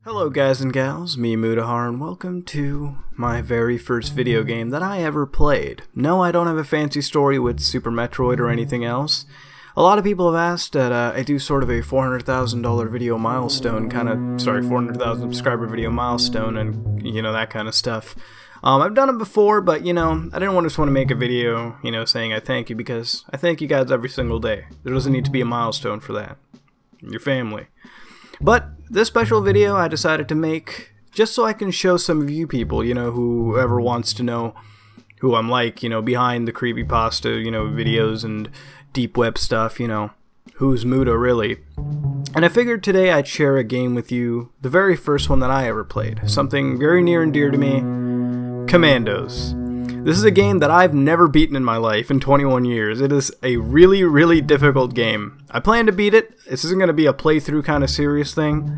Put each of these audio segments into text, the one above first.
Hello guys and gals, me Mudahar, and welcome to my very first video game that I ever played. No, I don't have a fancy story with Super Metroid or anything else. A lot of people have asked that I do sort of a $400,000 video milestone, 400,000 subscriber video milestone, and you know, that kind of stuff. I've done it before, but you know, I didn't just want to make a video, you know, saying I thank you, because I thank you guys every single day. There doesn't need to be a milestone for that. Your family. But this special video I decided to make just so I can show some of you people, you know, whoever wants to know who I'm like, you know, behind the creepypasta, you know, videos and deep web stuff, you know, who's Muda really. And I figured today I'd share a game with you, the very first one that I ever played, something very near and dear to me, Commandos. This is a game that I've never beaten in my life in 21 years. It is a really, really difficult game. I plan to beat it. This isn't going to be a playthrough kind of serious thing.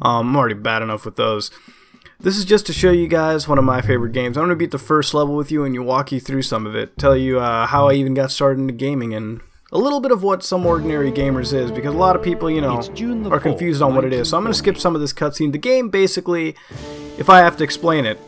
I'm already bad enough with those. This is just to show you guys one of my favorite games. I'm going to beat the first level with you and walk you through some of it. Tell you how I even got started into gaming and a little bit of what Some Ordinary Gamers is, because a lot of people, you know, are confused on what it is. So I'm going to skip some of this cutscene. The game basically, if I have to explain it,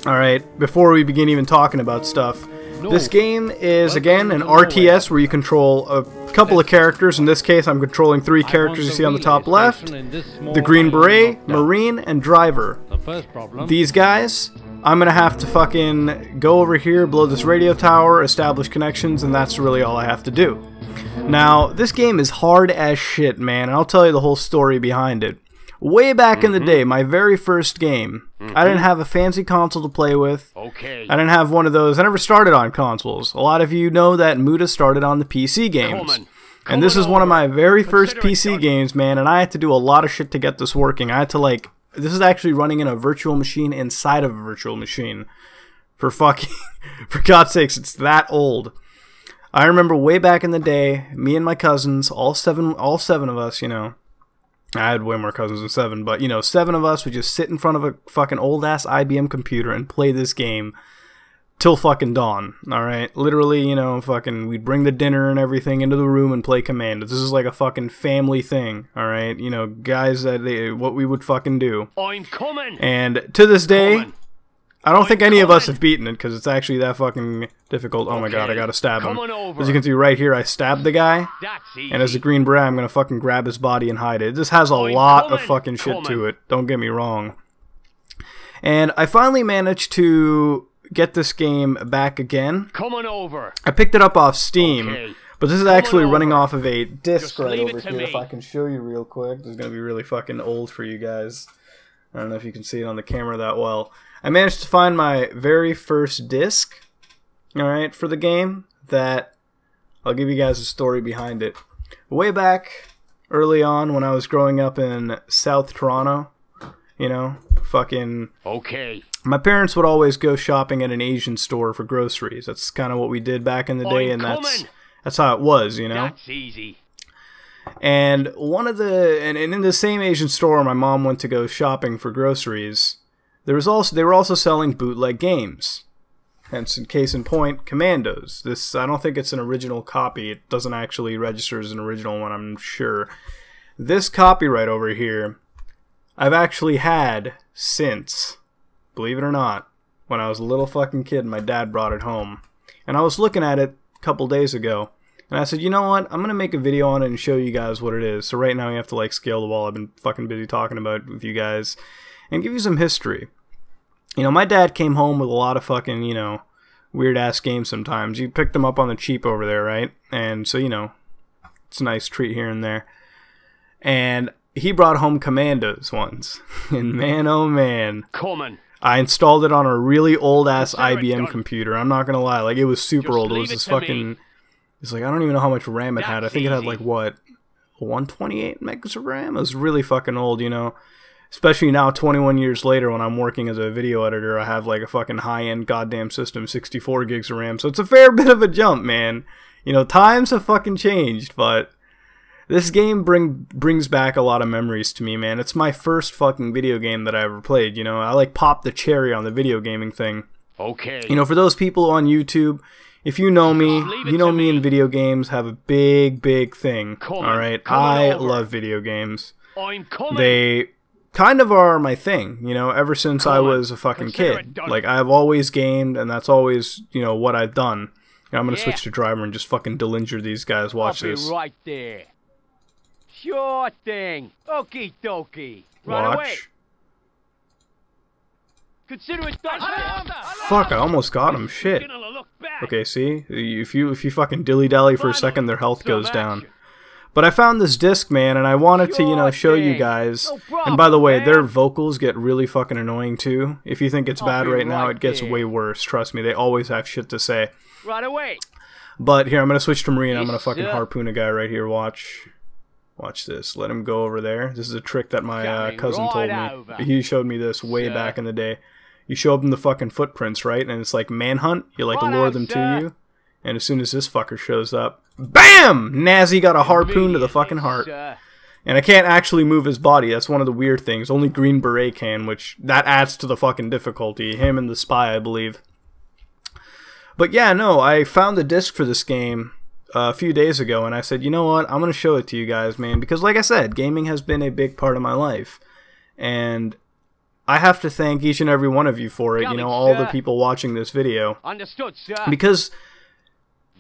alright, before we begin even talking about stuff, this game is, again, an RTS where you control a couple of characters. In this case, I'm controlling 3 characters you see on the top left. The Green Beret, Marine, and Driver. These guys, I'm going to have to fucking go over here, blow this radio tower, establish connections, and that's really all I have to do. Now, this game is hard as shit, man, and I'll tell you the whole story behind it. Way back in the day, my very first game, I didn't have a fancy console to play with. I didn't have one of those. I never started on consoles. A lot of you know that Muda started on the PC games. And this is one of my very first PC games, man, and I had to do a lot of shit to get this working. I had to, like, this is actually running in a virtual machine inside of a virtual machine. For God's sakes, it's that old. I remember way back in the day, me and my cousins, all seven of us, you know, I had way more cousins than 7, but, you know, 7 of us would just sit in front of a fucking old-ass IBM computer and play this game till fucking dawn, alright? Literally, you know, fucking, we'd bring the dinner and everything into the room and play Commandos. This is like a fucking family thing, alright? You know, guys, what we would fucking do. I'm coming! And to this day, I don't think any of us have beaten it, because it's actually that fucking difficult. Oh my god, I gotta stab him. As you can see right here, I stabbed the guy, and as a Green Beret, I'm gonna fucking grab his body and hide it. This has a lot of fucking shit to it, don't get me wrong. And I finally managed to get this game back again. I picked it up off Steam, but this is actually running off of a disc right over here. If I can show you real quick, this is gonna be really fucking old for you guys. I don't know if you can see it on the camera that well. I managed to find my very first disc, alright, for the game, that I'll give you guys a story behind it. Way back, early on, when I was growing up in South Toronto, you know, fucking... My parents would always go shopping at an Asian store for groceries. That's kind of what we did back in the day, and that's how it was, you know? That's easy. And and in the same Asian store my mom went to go shopping for groceries, they were also selling bootleg games. Hence, in case in point, Commandos. This, I don't think it's an original copy. It doesn't actually register as an original one, I'm sure. This copy right over here, I've actually had since, believe it or not, when I was a little fucking kid, my dad brought it home. And I was looking at it a couple days ago, and I said, you know what, I'm going to make a video on it and show you guys what it is. So right now you have to, like, scale the wall. I've been fucking busy talking about it with you guys. And give you some history. You know, my dad came home with a lot of fucking, you know, weird-ass games sometimes. You picked them up on the cheap over there, right? And so, you know, it's a nice treat here and there. And he brought home Commandos once. And man, oh man. I installed it on a really old-ass IBM computer. I'm not going to lie. Like, it was super old. It was this fucking... It's like, I don't even know how much RAM it had. I think it had, like, what? 128 megs of RAM? It was really fucking old, you know? Especially now, 21 years later, when I'm working as a video editor, I have like a fucking high-end goddamn system, 64 gigs of RAM, so it's a fair bit of a jump, man. You know, times have fucking changed, but this game brings back a lot of memories to me, man. It's my first fucking video game that I ever played, you know. I like popped the cherry on the video gaming thing. You know, for those people on YouTube, if you know me, you know me in video games have a big, big thing, alright? I love video games. They kind of are my thing, you know, ever since I was a fucking kid. Like, I've always gamed, and that's always, you know, what I've done. And I'm gonna switch to driver and just fucking delinger these guys. Watch this. Right there. Sure thing. Okie dokie. Right away. Consider it done. Fuck, I almost got him. Shit. Okay, see? If you fucking dilly-dally for a second, their health goes down. But I found this disc, man, and I wanted to, you know, show you guys. And by the way, their vocals get really fucking annoying, too. If you think it's bad right now, it gets way worse. Trust me, they always have shit to say. Right away. But here, I'm gonna switch to Marine. I'm gonna fucking harpoon a guy right here. Watch this. Let him go over there. This is a trick that my cousin told me. He showed me this way back in the day. You show them the fucking footprints, right? And it's like manhunt. You like lure them to you. And as soon as this fucker shows up, BAM! Nazi got a harpoon to the fucking heart. And I can't actually move his body. That's one of the weird things. Only Green Beret can, which that adds to the fucking difficulty. Him and the spy, I believe. But yeah, no, I found the disc for this game a few days ago, and I said, you know what, I'm going to show it to you guys, man, because like I said, gaming has been a big part of my life, and I have to thank each and every one of you for it, you know, all the people watching this video. Understood, sir. Because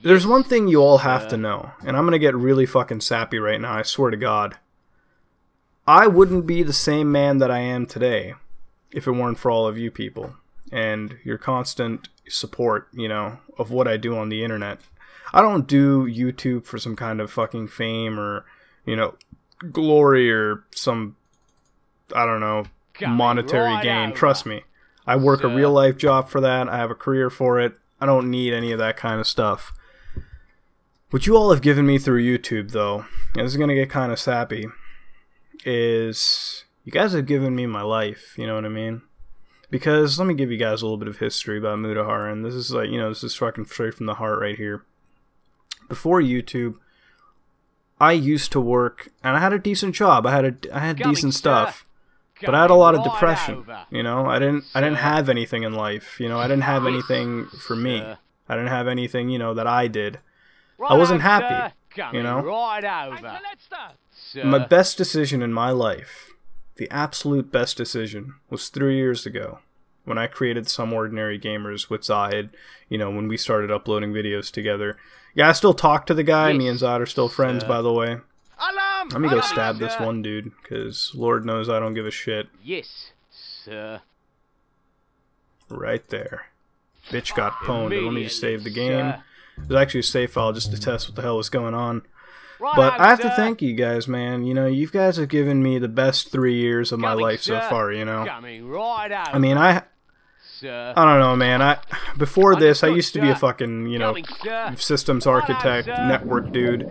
there's one thing you all have to know, and I'm going to get really fucking sappy right now, I swear to God. I wouldn't be the same man that I am today if it weren't for all of you people, and your constant support, you know, of what I do on the internet. I don't do YouTube for some kind of fucking fame or, you know, glory or some, I don't know, monetary gain. Trust me. I work a real life job for that. I have a career for it. I don't need any of that kind of stuff. What you all have given me through YouTube, though, and this is going to get kind of sappy, is you guys have given me my life, you know what I mean? Because, let me give you guys a little bit of history about Mutahar, and this is like, you know, this is fucking straight from the heart right here. Before YouTube, I used to work, and I had a decent job. I had decent stuff, but I had a lot of depression. You know, I didn't have anything in life. You know, I didn't have anything for me. I didn't have anything, you know, that I did. I wasn't happy. You know, my best decision in my life. The absolute best decision was 3 years ago when I created SomeOrdinaryGamers with Zahid, you know, when we started uploading videos together. Yeah, I still talk to the guy. Me and Zahid are still friends, by the way. Let me go stab this one dude, because Lord knows I don't give a shit. Yes, sir. Right there. Bitch got pwned. Let me just save the game. There's actually a save file just to test what the hell is going on. But I have to thank you guys, man. You know, you guys have given me the best 3 years of my life so far, you know. I mean, I don't know, man. Before this, I used to be a fucking, you know, systems architect, network dude.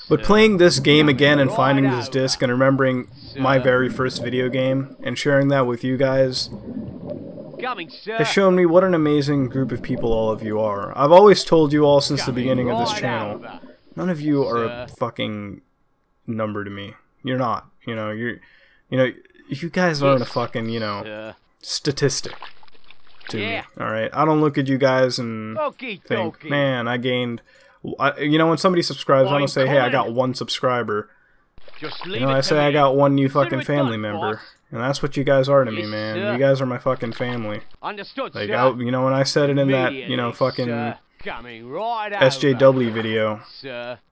But playing this game again and finding this disc and remembering my very first video game and sharing that with you guys has shown me what an amazing group of people all of you are. I've always told you all since the beginning of this channel, none of you are a fucking number to me. You're not. You know, you guys aren't a fucking, you know, statistic to me. Alright? I don't look at you guys and think, man, I gained... you know, when somebody subscribes, I don't say, hey, I got 1 subscriber. You know, I say I got 1 new fucking family member. And that's what you guys are to me, man. You guys are my fucking family. Understood, like, you know, when I said it in that, you know, fucking... SJW video,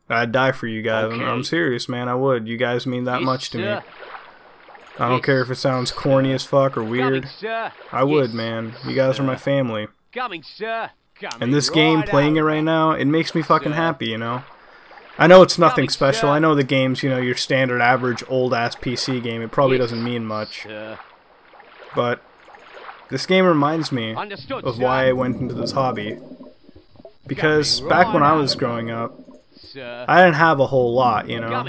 I'd die for you guys. I'm serious, man. I would. You guys mean that much to me. I don't care if it sounds corny as fuck or weird. I would, man. You guys are my family. And this game, playing it right now, it makes me fucking happy, you know. I know it's nothing special. I know the game's, you know, your standard average old-ass PC game. It probably doesn't mean much. But this game reminds me of why I went into this hobby. Because back when I was growing up, I didn't have a whole lot, you know.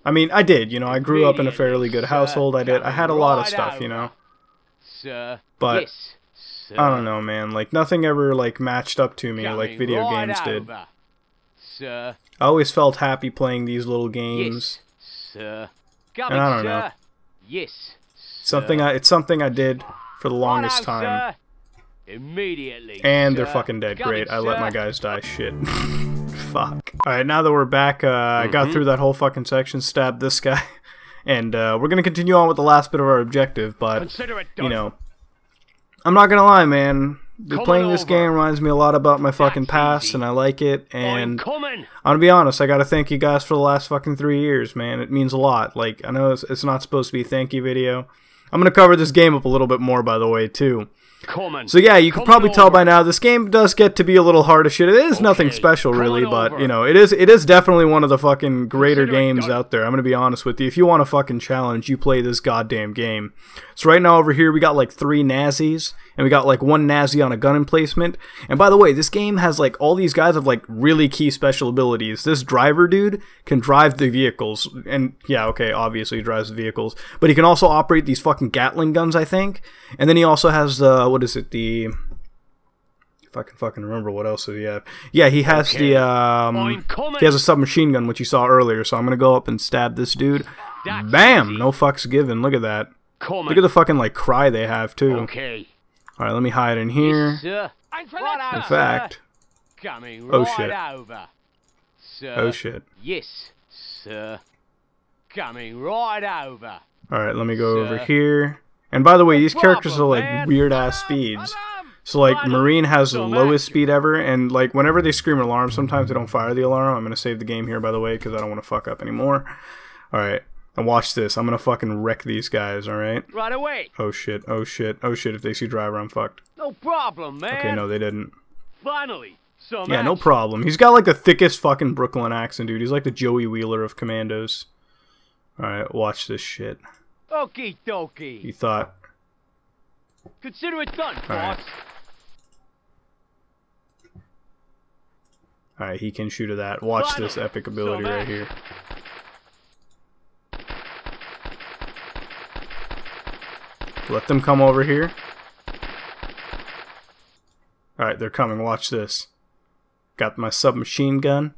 I mean, I did, you know. I grew up in a fairly good household. I had a lot of stuff, you know. But I don't know, man. Like, nothing ever, like, matched up to me like video games did. I always felt happy playing these little games. And I don't know. It's something I did for the longest time. And they're fucking dead. Great. I let my guys die. Shit. Fuck. Alright, now that we're back, I got through that whole fucking section, stabbed this guy, And we're going to continue on with the last bit of our objective, but, Consider it you done. know, I'm not going to lie, man. Coming Playing this over. game reminds me a lot about my fucking That's past, easy. and I like it, I'm and coming. I'm gonna be honest, I gotta thank you guys for the last fucking 3 years, man. It means a lot. Like, I know it's not supposed to be a thank you video. I'm gonna cover this game up a little bit more, by the way, too. Coming. So yeah, you can Coming probably tell over. by now, this game does get to be a little hard as shit. It is nothing Okay, special, really, coming but, over. you know, it is definitely one of the fucking greater Consider it games done. out there. I'm gonna be honest with you. If you want a fucking challenge, you play this goddamn game. So right now over here, we got like 3 Nazis, and we got like 1 Nazi on a gun emplacement. And by the way, this game has like, all these guys have like really key special abilities. This driver dude can drive the vehicles, and yeah, okay, obviously he drives the vehicles, but he can also operate these fucking Gatling guns, I think. And then he also has the, what is it, the... If I can fucking remember, what else does he have? Yeah, he has Okay. the, coming. he has a submachine gun, which you saw earlier, so I'm gonna go up and stab this dude. That's Bam! easy. No fucks given, look at that. Coming. Look at the fucking, like, cry they have, too. Okay. Alright, let me hide in here. Sir. Right In out, fact... sir. Coming Oh, right shit. over. Sir. Oh, shit. Yes, sir. Coming right over. Alright, let me go over Sir. here. And by the way, these characters are, problem, like, man. weird-ass speeds. So, like, Marine has the Some lowest action. speed ever, and, like, whenever they scream alarm, sometimes they don't fire the alarm. I'm gonna save the game here, by the way, because I don't want to fuck up anymore. Alright, and watch this. I'm gonna fucking wreck these guys, alright? Right away. Oh shit, oh shit, oh shit, if they see driver, I'm fucked. No problem, man. Okay, no, they didn't. Finally. Some Yeah, no action. problem. He's got, like, the thickest fucking Brooklyn accent, dude. He's like the Joey Wheeler of Commandos. Alright, watch this shit. Okie You dokie. thought... Consider it done, Alright. boss. Alright, he can shoot at that. Watch this Finally, epic ability some right here. Let them come over here. Alright, they're coming. Watch this. Got my submachine gun.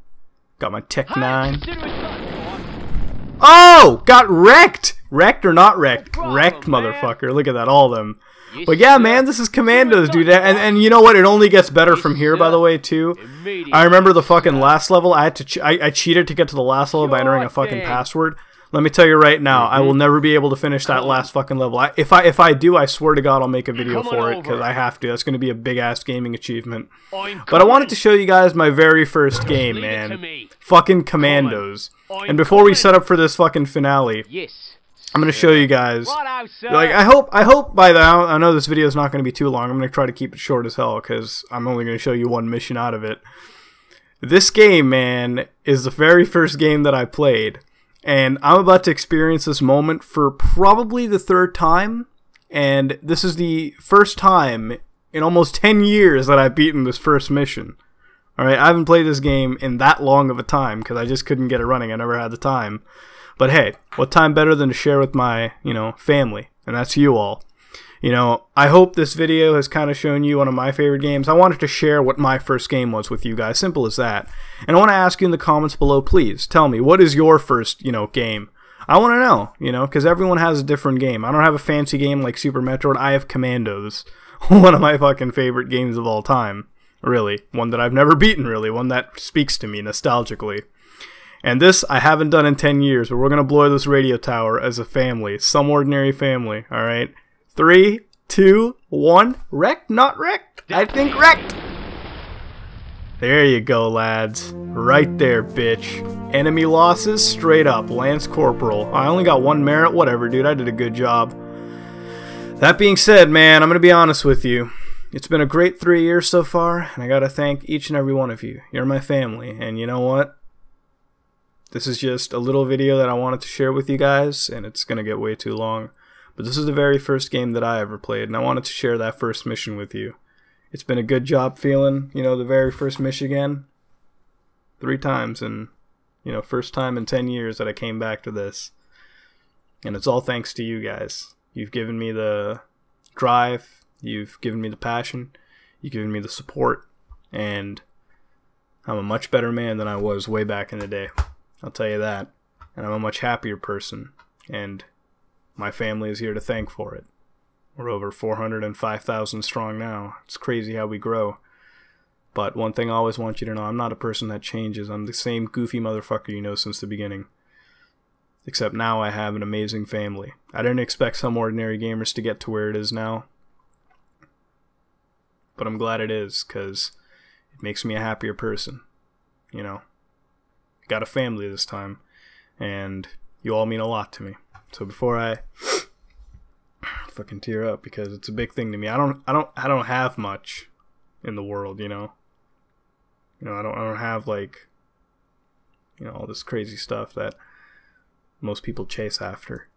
Got my Tech Hi, 9. consider it done, boss. Oh! Got wrecked! Wrecked or not wrecked? problem, Wrecked, man. motherfucker. Look at that, all of them. Yes, But yeah, sir. man, this is Commandos, dude. Consider it done, And you know what? It only gets better Yes, from here, by sir. the way, too. Immediately. I remember the fucking last level. I had to I cheated to get to the last level by entering a fucking Sure password. Let me tell you right now, I will never be able to finish that last fucking level. If I do, I swear to God, I'll make a video Come for on it because over. I have to. That's going to be a big ass gaming achievement. I'm But I wanted coming. to show you guys my very first game, Leave it to man. me. Fucking Commandos. I'm And before we coming. set up for this fucking finale, Yes. I'm going to show you guys. Right out, sir. Like, I hope by now, I know this video is not going to be too long. I'm going to try to keep it short as hell because I'm only going to show you one mission out of it. This game, man, is the very first game that I played. And I'm about to experience this moment for probably the 3rd time. And this is the first time in almost 10 years that I've beaten this first mission. Alright, I haven't played this game in that long of a time because I just couldn't get it running. I never had the time. But hey, what time better than to share with my, you know, family? And that's you all. You know, I hope this video has kind of shown you one of my favorite games. I wanted to share what my first game was with you guys. Simple as that. And I want to ask you in the comments below, please, tell me, what is your first, you know, game? I want to know, you know, because everyone has a different game. I don't have a fancy game like Super Metroid. I have Commandos. One of my fucking favorite games of all time. Really. One that I've never beaten, really. One that speaks to me nostalgically. And this I haven't done in 10 years, but we're going to blow this radio tower as a family. Some ordinary family, alright? 3, 2, 1. Wrecked? Not wrecked? I think wrecked! There you go, lads. Right there, bitch. Enemy losses? Straight up. Lance Corporal. I only got 1 merit. Whatever, dude. I did a good job. That being said, man, I'm going to be honest with you. It's been a great 3 years so far, and I got to thank each and every one of you. You're my family, and you know what? This is just a little video that I wanted to share with you guys, and it's going to get way too long. But this is the very first game that I ever played, and I wanted to share that first mission with you. It's been a good job feeling, you know, the very first mission again. 3 times, and, you know, first time in 10 years that I came back to this. And it's all thanks to you guys. You've given me the drive, you've given me the passion, you've given me the support, and I'm a much better man than I was way back in the day. I'll tell you that. And I'm a much happier person, and my family is here to thank for it. We're over 405,000 strong now. It's crazy how we grow. But one thing I always want you to know, I'm not a person that changes. I'm the same goofy motherfucker you know since the beginning. Except now I have an amazing family. I didn't expect Some Ordinary Gamers to get to where it is now. But I'm glad it is, because it makes me a happier person. You know. Got a family this time. And you all mean a lot to me. So before I fucking tear up, because it's a big thing to me. I don't have much in the world, you know. You know, I don't have like, you know, all this crazy stuff that most people chase after.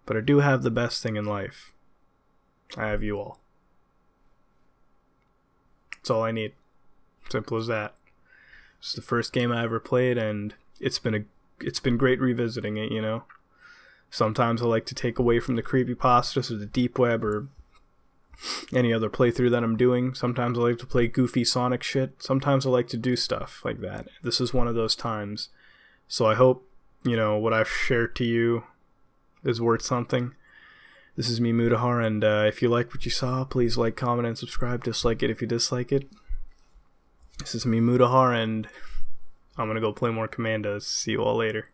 But I do have the best thing in life. I have you all. That's all I need. Simple as that. It's the first game I ever played, and it's been great revisiting it, you know. Sometimes I like to take away from the creepypastas or the deep web or any other playthrough that I'm doing. Sometimes I like to play goofy Sonic shit. Sometimes I like to do stuff like that. This is one of those times. So I hope, you know, what I've shared to you is worth something. This is me, Mudahar, and if you like what you saw, please like, comment, and subscribe. Dislike it if you dislike it. This is me, Mudahar, and I'm gonna go play more Commandos. See you all later.